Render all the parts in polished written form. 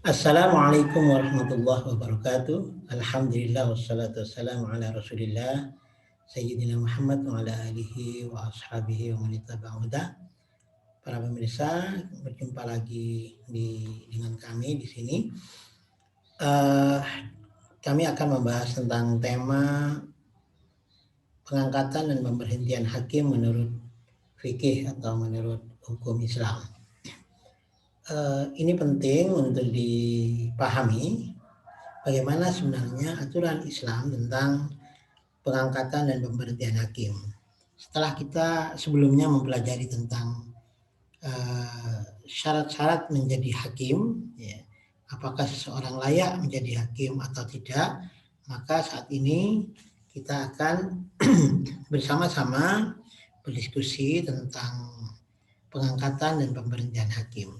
Assalamualaikum warahmatullahi wabarakatuh. Alhamdulillah wassalatu wassalamu ala Rasulillah Sayyidina Muhammad wa ala alihi wa ashabihi wa man ittaba'ahu huda. Para pemirsa, berjumpa lagi dengan kami di sini. Eh, Kami akan membahas tentang tema pengangkatan dan pemberhentian hakim menurut fikih atau menurut hukum Islam. Ini penting untuk dipahami bagaimana sebenarnya aturan Islam tentang pengangkatan dan pemberhentian hakim. Setelah kita sebelumnya mempelajari tentang syarat-syarat menjadi hakim, ya, apakah seseorang layak menjadi hakim atau tidak, maka saat ini kita akan bersama-sama berdiskusi tentang pengangkatan dan pemberhentian hakim.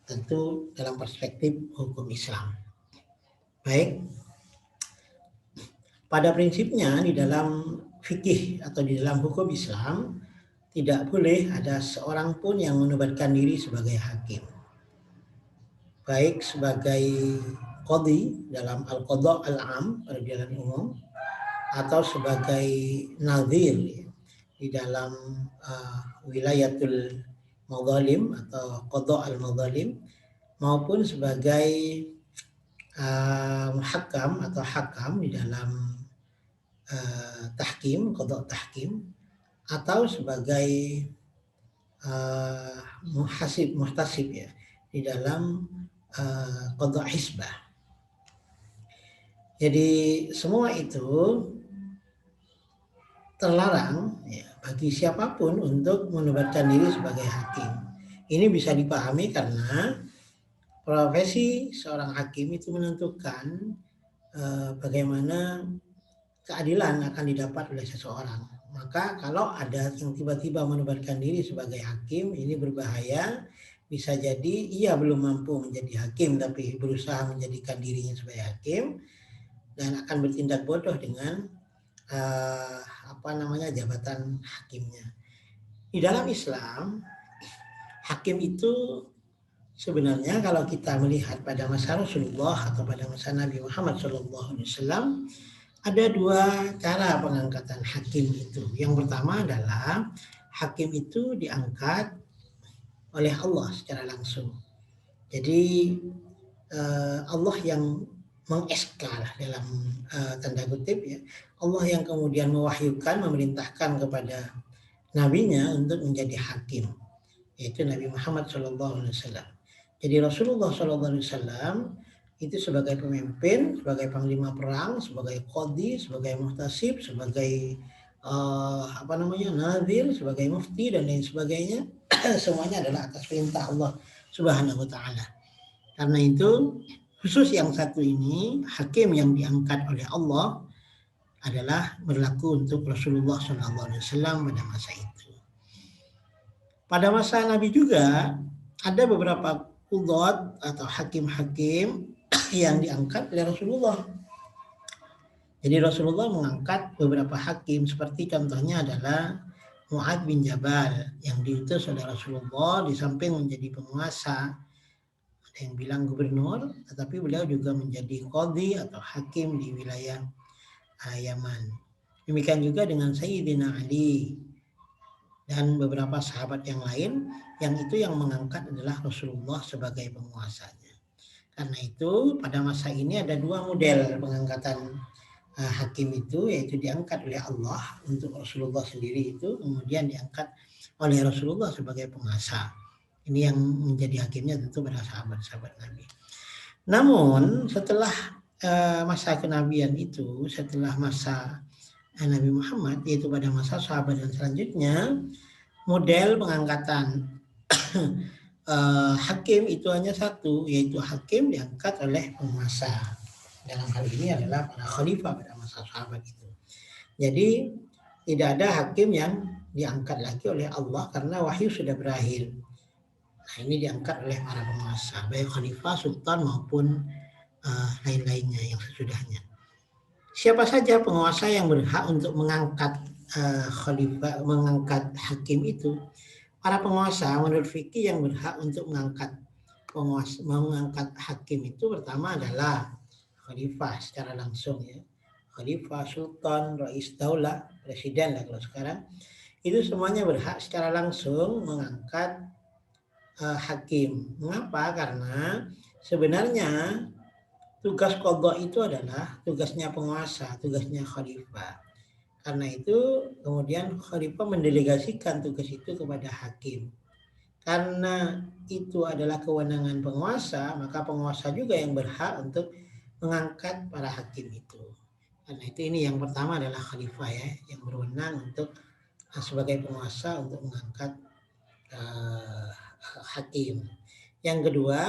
Tentu dalam perspektif hukum Islam. Baik, pada prinsipnya di dalam fikih atau di dalam hukum Islam tidak boleh ada seorang pun yang menobatkan diri sebagai hakim. Baik sebagai qadhi dalam al-qadha al-am, peradilan umum, atau sebagai nadhir di dalam wilayatul madzalim atau qadha al-madzalim, maupun sebagai muhakkam atau hakam di dalam tahkim, qadha tahkim, atau sebagai muhtasib ya di dalam qadha hisbah. Jadi semua itu terlarang ya, bagi siapapun untuk menobatkan diri sebagai hakim. Ini bisa dipahami karena profesi seorang hakim itu menentukan bagaimana keadilan akan didapat oleh seseorang. Maka kalau ada yang tiba-tiba menobatkan diri sebagai hakim, ini berbahaya. Bisa jadi ia belum mampu menjadi hakim tapi berusaha menjadikan dirinya sebagai hakim dan akan bertindak bodoh dengan jabatan hakimnya. Di dalam Islam, hakim itu sebenarnya kalau kita melihat pada masa Rasulullah atau pada masa Nabi Muhammad SAW, ada dua cara pengangkatan hakim itu. Yang pertama adalah hakim itu diangkat oleh Allah secara langsung. Jadi Allah yang meng-SK dalam tanda kutip ya. Allah yang kemudian mewahyukan, memerintahkan kepada nabinya untuk menjadi hakim, yaitu Nabi Muhammad SAW. Jadi Rasulullah SAW itu sebagai pemimpin, sebagai panglima perang, sebagai qadhi, sebagai muhtasib, sebagai nadhir, sebagai mufti dan lain sebagainya, semuanya adalah atas perintah Allah Subhanahu wa taala. Karena itu khusus yang satu ini, hakim yang diangkat oleh Allah adalah berlaku untuk Rasulullah SAW pada masa itu. Pada masa Nabi juga ada beberapa qudhat atau hakim-hakim yang diangkat oleh Rasulullah. Jadi Rasulullah mengangkat beberapa hakim, seperti contohnya adalah Mu'adz bin Jabal yang diutus oleh Rasulullah di samping menjadi penguasa. Ada yang bilang gubernur, tetapi beliau juga menjadi qadhi atau hakim di wilayah Yaman. Demikian juga dengan Sayyidina Ali dan beberapa sahabat yang lain, yang itu yang mengangkat adalah Rasulullah sebagai penguasanya. Karena itu pada masa ini ada dua model pengangkatan hakim itu, yaitu diangkat oleh Allah untuk Rasulullah sendiri itu, kemudian diangkat oleh Rasulullah sebagai penguasa. Ini yang menjadi hakimnya tentu para sahabat-sahabat Nabi. Namun setelah masa kenabian itu, setelah masa Nabi Muhammad, yaitu pada masa sahabat dan selanjutnya, model pengangkatan hakim itu hanya satu, yaitu hakim diangkat oleh penguasa. Dalam hal ini adalah para khalifah pada masa sahabat itu. Jadi tidak ada hakim yang diangkat lagi oleh Allah karena wahyu sudah berakhir. Nah, ini diangkat oleh para penguasa, baik khalifah, sultan maupun lain-lainnya yang sesudahnya. Siapa saja penguasa yang berhak untuk mengangkat khalifah, mengangkat hakim itu? Para penguasa menurut fikih yang berhak untuk mengangkat mengangkat hakim itu pertama adalah khalifah secara langsung ya. Khalifah, sultan, rais daulah, presiden lah kalau sekarang. Itu semuanya berhak secara langsung mengangkat hakim. Mengapa? Karena sebenarnya tugas qadha itu adalah tugasnya penguasa, tugasnya khalifah. Karena itu kemudian khalifah mendelegasikan tugas itu kepada hakim. Karena itu adalah kewenangan penguasa, maka penguasa juga yang berhak untuk mengangkat para hakim itu. Karena itu ini yang pertama adalah khalifah ya, yang berwenang untuk sebagai penguasa untuk mengangkat hakim. Yang kedua,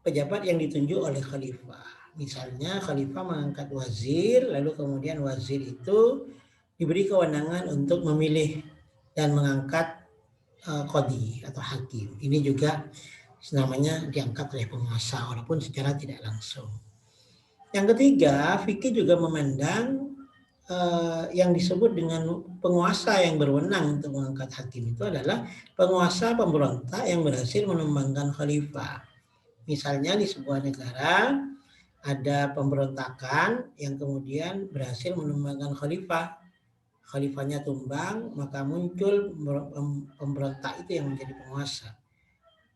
pejabat yang ditunjuk oleh khalifah. Misalnya khalifah mengangkat wazir, lalu kemudian wazir itu diberi kewenangan untuk memilih dan mengangkat qadhi atau hakim. Ini juga namanya diangkat oleh penguasa walaupun secara tidak langsung. Yang ketiga, fikih juga memandang yang disebut dengan penguasa yang berwenang untuk mengangkat hakim itu adalah penguasa pemberontak yang berhasil menumbangkan khalifah. Misalnya di sebuah negara ada pemberontakan yang kemudian berhasil menumbangkan khalifah. Khalifahnya tumbang, maka muncul pemberontak itu yang menjadi penguasa.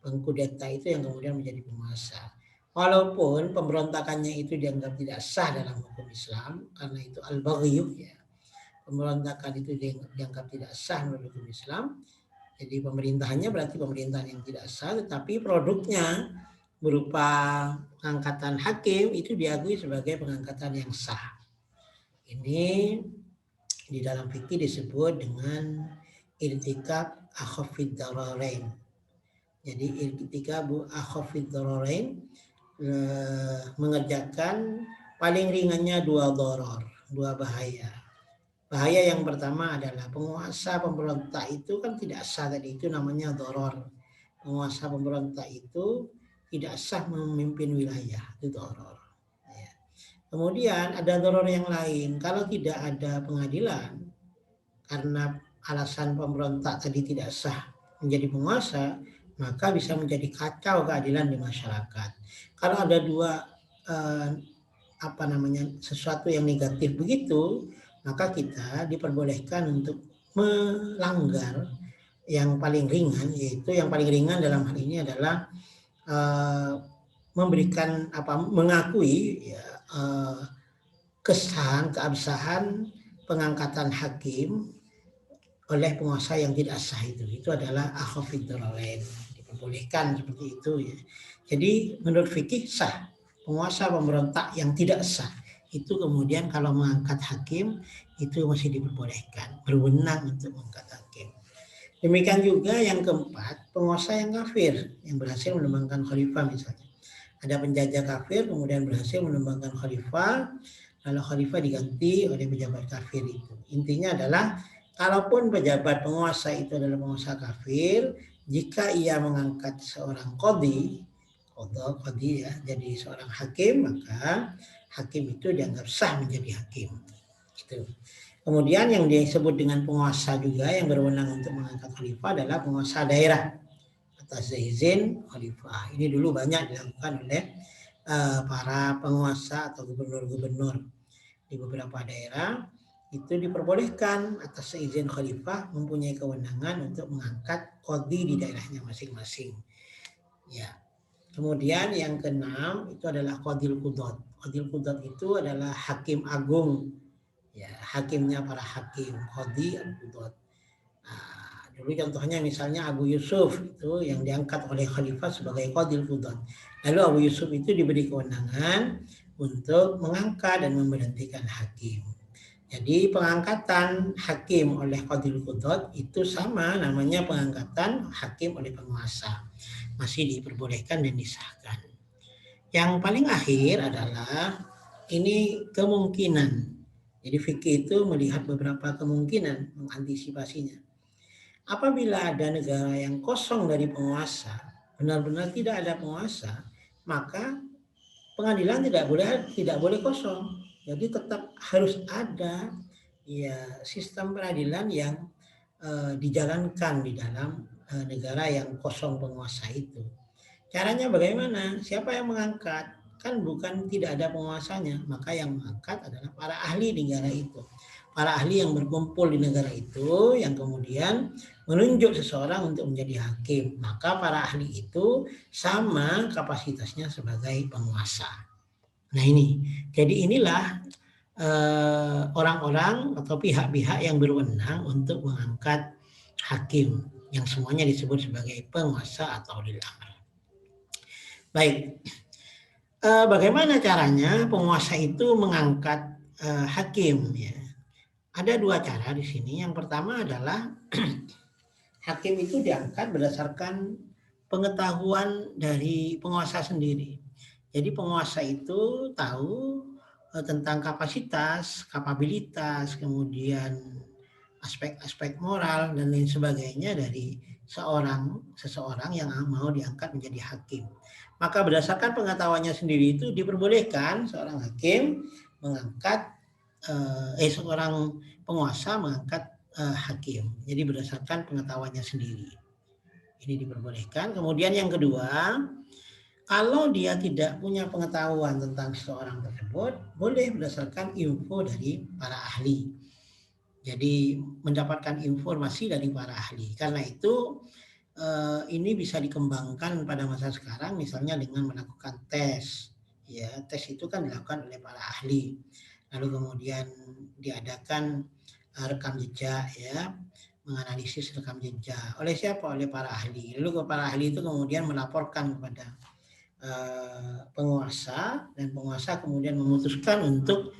Pengkudeta itu yang kemudian menjadi penguasa. Walaupun pemberontakannya itu dianggap tidak sah dalam hukum Islam, karena itu al-baghiyuh ya. Pemberontakan itu dianggap tidak sah menurut hukum Islam. Jadi pemerintahannya berarti pemerintahan yang tidak sah, tetapi produknya berupa pengangkatan hakim itu diakui sebagai pengangkatan yang sah. Ini di dalam fikih disebut dengan irtikab akhafid dararain. Jadi irtikab akhafid dararain mengerjakan paling ringannya dua darar, dua bahaya. Bahaya yang pertama adalah penguasa pemberontak itu kan tidak sah, tadi itu namanya darar. Penguasa pemberontak itu tidak sah memimpin wilayah, itu darar. Kemudian ada darar yang lain, kalau tidak ada pengadilan karena alasan pemberontak tadi tidak sah menjadi penguasa, maka bisa menjadi kacau keadilan di masyarakat. Kalau ada dua sesuatu yang negatif begitu, maka kita diperbolehkan untuk melanggar yang paling ringan, yaitu yang paling ringan dalam hal ini adalah mengakui ya, keabsahan pengangkatan hakim oleh penguasa yang tidak sah itu adalah akhafid dararain, diperbolehkan seperti itu ya. Jadi menurut fikih sah penguasa pemberontak yang tidak sah itu kemudian kalau mengangkat hakim itu masih diperbolehkan, berwenang untuk mengangkat hakim. Demikian juga yang keempat, penguasa yang kafir yang berhasil menumbangkan khalifah misalnya. Ada penjajah kafir kemudian berhasil menumbangkan khalifah, lalu khalifah diganti oleh pejabat kafir itu. Intinya adalah kalaupun pejabat penguasa itu adalah penguasa kafir, jika ia mengangkat seorang qadhi ya, jadi seorang hakim, maka hakim itu dianggap sah menjadi hakim. Gitu. Kemudian yang disebut dengan penguasa juga yang berwenang untuk mengangkat khalifah adalah penguasa daerah atas izin khalifah. Ini dulu banyak dilakukan oleh para penguasa atau gubernur-gubernur di beberapa daerah, itu diperbolehkan atas izin khalifah mempunyai kewenangan untuk mengangkat qadhi di daerahnya masing-masing. Ya. Kemudian yang keenam itu adalah qadhil qudhat. Qadhil qudhat itu adalah hakim agung. Ya, hakimnya para hakim, qadhi al-qudhat. Dulu contohnya misalnya Abu Yusuf itu yang diangkat oleh khalifah sebagai qadhil qudhat. Lalu Abu Yusuf itu diberi kewenangan untuk mengangkat dan memberhentikan hakim. Jadi pengangkatan hakim oleh qadhil qudhat itu sama namanya pengangkatan hakim oleh penguasa. Masih diperbolehkan dan disahkan. Yang paling akhir adalah ini kemungkinan. Jadi fikih itu melihat beberapa kemungkinan mengantisipasinya. Apabila ada negara yang kosong dari penguasa, benar-benar tidak ada penguasa, maka pengadilan tidak boleh kosong. Jadi tetap harus ada ya sistem peradilan yang dijalankan di dalam negara yang kosong penguasa itu. Caranya bagaimana? Siapa yang mengangkat? Kan bukan tidak ada penguasanya, maka yang mengangkat adalah para ahli di negara itu. Para ahli yang berkumpul di negara itu yang kemudian menunjuk seseorang untuk menjadi hakim. Maka para ahli itu sama kapasitasnya sebagai penguasa. Nah ini, jadi inilah orang-orang atau pihak-pihak yang berwenang untuk mengangkat hakim yang semuanya disebut sebagai penguasa atau ulil amr. Baik, bagaimana caranya penguasa itu mengangkat hakim? Ya, ada dua cara di sini. Yang pertama adalah hakim itu diangkat berdasarkan pengetahuan dari penguasa sendiri. Jadi penguasa itu tahu tentang kapasitas, kapabilitas, kemudian aspek-aspek moral dan lain sebagainya dari seseorang yang mau diangkat menjadi hakim. Maka berdasarkan pengetahuannya sendiri itu diperbolehkan seorang hakim mengangkat seorang penguasa mengangkat hakim. Jadi berdasarkan pengetahuannya sendiri. Ini diperbolehkan. Kemudian yang kedua, kalau dia tidak punya pengetahuan tentang seseorang tersebut, boleh berdasarkan info dari para ahli. Jadi mendapatkan informasi dari para ahli. Karena itu ini bisa dikembangkan pada masa sekarang misalnya dengan melakukan tes. Ya, tes itu kan dilakukan oleh para ahli. Lalu kemudian diadakan rekam jejak, ya, menganalisis rekam jejak. Oleh siapa? Oleh para ahli. Lalu para ahli itu kemudian melaporkan kepada penguasa dan penguasa kemudian memutuskan untuk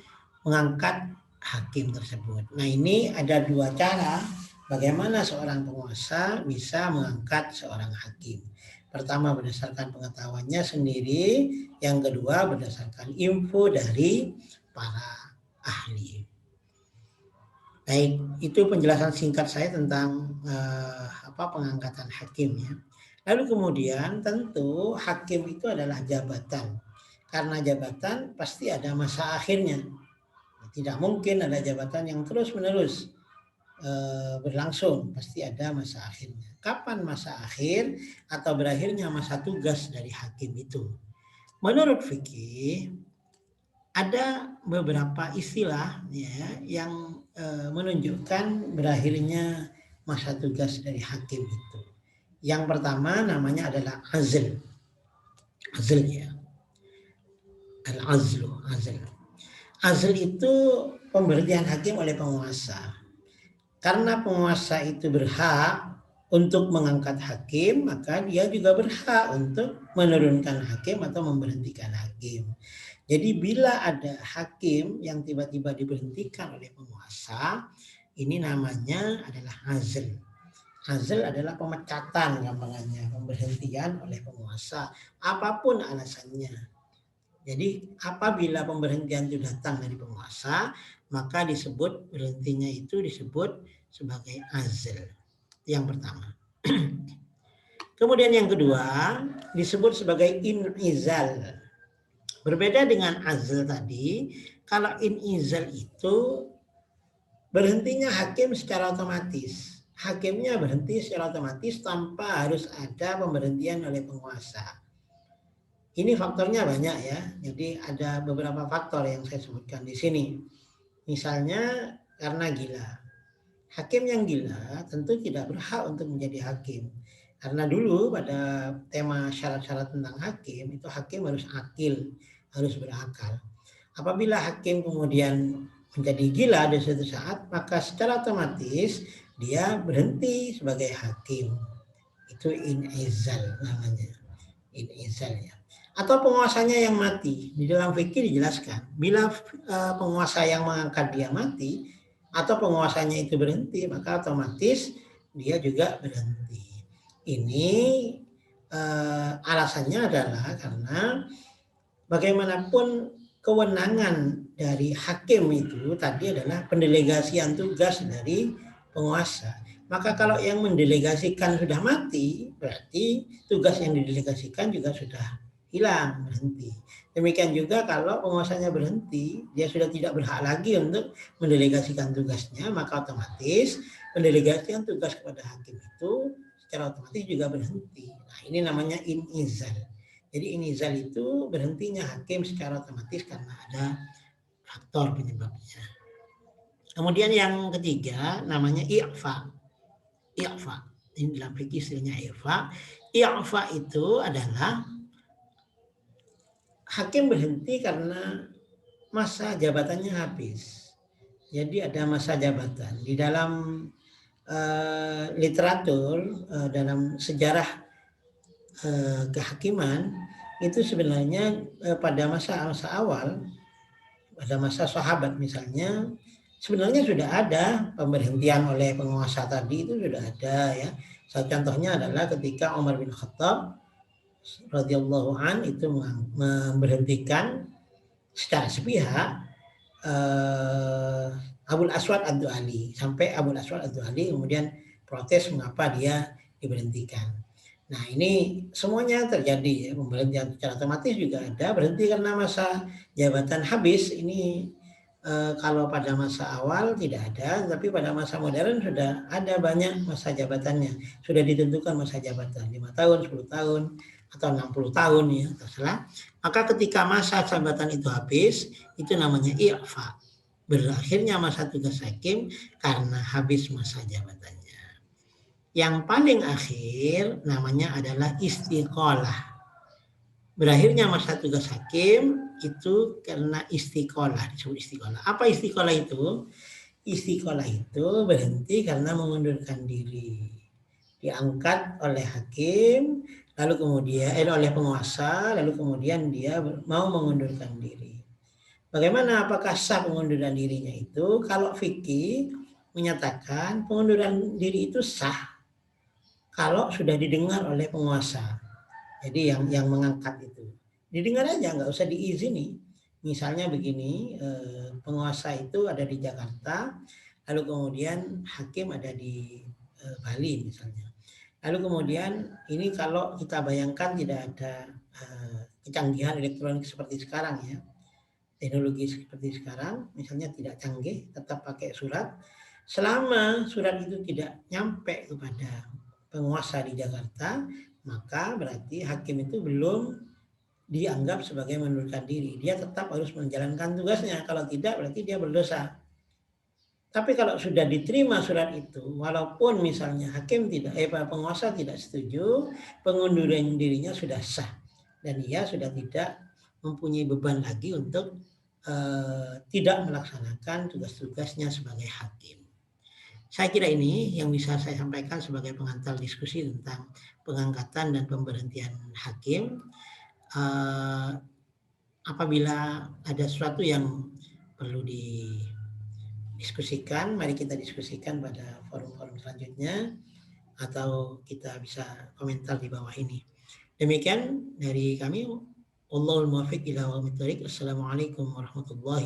mengangkat hakim tersebut. Nah ini ada dua cara bagaimana seorang penguasa bisa mengangkat seorang hakim. Pertama berdasarkan pengetahuannya sendiri, yang kedua berdasarkan info dari para ahli. Baik, itu penjelasan singkat saya tentang pengangkatan hakim ya. Lalu kemudian tentu hakim itu adalah jabatan. Karena jabatan pasti ada masa akhirnya. Tidak mungkin ada jabatan yang terus-menerus berlangsung, pasti ada masa akhirnya. Kapan masa akhir atau berakhirnya masa tugas dari hakim itu? Menurut fikih ada beberapa istilah ya yang menunjukkan berakhirnya masa tugas dari hakim itu. Yang pertama namanya adalah azl. Azl ya. Al-azlu, azl. Azl itu pemberhentian hakim oleh penguasa. Karena penguasa itu berhak untuk mengangkat hakim, maka dia juga berhak untuk menurunkan hakim atau memberhentikan hakim. Jadi bila ada hakim yang tiba-tiba diberhentikan oleh penguasa, ini namanya adalah azl. Azl adalah pemecatan gampangannya, pemberhentian oleh penguasa, apapun alasannya. Jadi apabila pemberhentian itu datang dari penguasa, maka disebut berhentinya itu disebut sebagai azl. Yang pertama. Kemudian yang kedua disebut sebagai inizal. Berbeda dengan azl tadi, kalau inizal itu berhentinya hakim secara otomatis. Hakimnya berhenti secara otomatis tanpa harus ada pemberhentian oleh penguasa. Ini faktornya banyak ya. Jadi ada beberapa faktor yang saya sebutkan di sini. Misalnya karena gila. Hakim yang gila tentu tidak berhak untuk menjadi hakim. Karena dulu pada tema syarat-syarat tentang hakim, itu hakim harus akil, harus berakal. Apabila hakim kemudian menjadi gila di suatu saat, maka secara otomatis dia berhenti sebagai hakim. Itu inizal namanya. Inizal ya. Atau penguasanya yang mati. Di dalam fikih dijelaskan, bila penguasa yang mengangkat dia mati atau penguasanya itu berhenti, maka otomatis dia juga berhenti. Ini alasannya adalah karena bagaimanapun kewenangan dari hakim itu tadi adalah pendelegasian tugas dari penguasa. Maka kalau yang mendelegasikan sudah mati, berarti tugas yang didelegasikan juga sudah hilang, berhenti. Demikian juga kalau penguasanya berhenti, dia sudah tidak berhak lagi untuk mendelegasikan tugasnya, maka otomatis pendelegasian tugas kepada hakim itu secara otomatis juga berhenti. Nah, ini namanya inizal. Jadi inizal itu berhentinya hakim secara otomatis karena ada faktor penyebabnya. Kemudian yang ketiga namanya i'fa. I'fa. Ini dalam fikih istilahnya i'fa. I'fa itu adalah hakim berhenti karena masa jabatannya habis. Jadi ada masa jabatan. Di dalam literatur, dalam sejarah kehakiman, itu sebenarnya pada masa-masa awal, pada masa sahabat misalnya, sebenarnya sudah ada pemberhentian oleh penguasa tadi, itu sudah ada ya. Salah contohnya adalah ketika Umar bin Khattab radhiyallahu an itu memberhentikan secara sepihak Abul Aswad Ad-Du'ali, sampai Abul Aswad Ad-Du'ali kemudian protes mengapa dia diberhentikan. Nah, ini semuanya terjadi ya, pemberhentian secara otomatis juga ada, berhenti karena masa jabatan habis. Ini kalau pada masa awal tidak ada, tapi pada masa modern sudah ada banyak masa jabatannya. Sudah ditentukan masa jabatan 5 tahun, 10 tahun, atau 60 tahun ya, terserah. Maka ketika masa jabatan itu habis, itu namanya i'fa. Berakhirnya masa tugas hakim karena habis masa jabatannya. Yang paling akhir namanya adalah istiqolah. Berakhirnya masa tugas hakim itu karena istiqolah, disebut istiqolah. Apa istiqolah itu? Istiqolah itu berhenti karena mengundurkan diri. Diangkat oleh hakim, lalu kemudian oleh penguasa, lalu kemudian dia mau mengundurkan diri. Bagaimana, apakah sah pengunduran dirinya itu? Kalau fikih menyatakan pengunduran diri itu sah kalau sudah didengar oleh penguasa. Jadi yang mengangkat itu didengar aja, nggak usah diizini. Misalnya begini, penguasa itu ada di Jakarta, lalu kemudian hakim ada di Bali misalnya. Lalu kemudian ini kalau kita bayangkan tidak ada kecanggihan elektronik seperti sekarang ya, teknologi seperti sekarang, misalnya tidak canggih, tetap pakai surat. Selama surat itu tidak nyampe kepada penguasa di Jakarta, maka berarti hakim itu belum dianggap sebagai mengundurkan diri. Dia tetap harus menjalankan tugasnya. Kalau tidak, berarti dia berdosa. Tapi kalau sudah diterima surat itu, walaupun misalnya hakim tidak, penguasa tidak setuju, pengunduran dirinya sudah sah dan dia sudah tidak mempunyai beban lagi untuk tidak melaksanakan tugas-tugasnya sebagai hakim. Saya kira ini yang bisa saya sampaikan sebagai pengantar diskusi tentang pengangkatan dan pemberhentian hakim. Apabila ada sesuatu yang perlu didiskusikan, mari kita diskusikan pada forum-forum selanjutnya, atau kita bisa komentar di bawah ini. Demikian dari kami. Wallahul muwaffiq ila aqwamit thoriq. Assalamualaikum warahmatullahi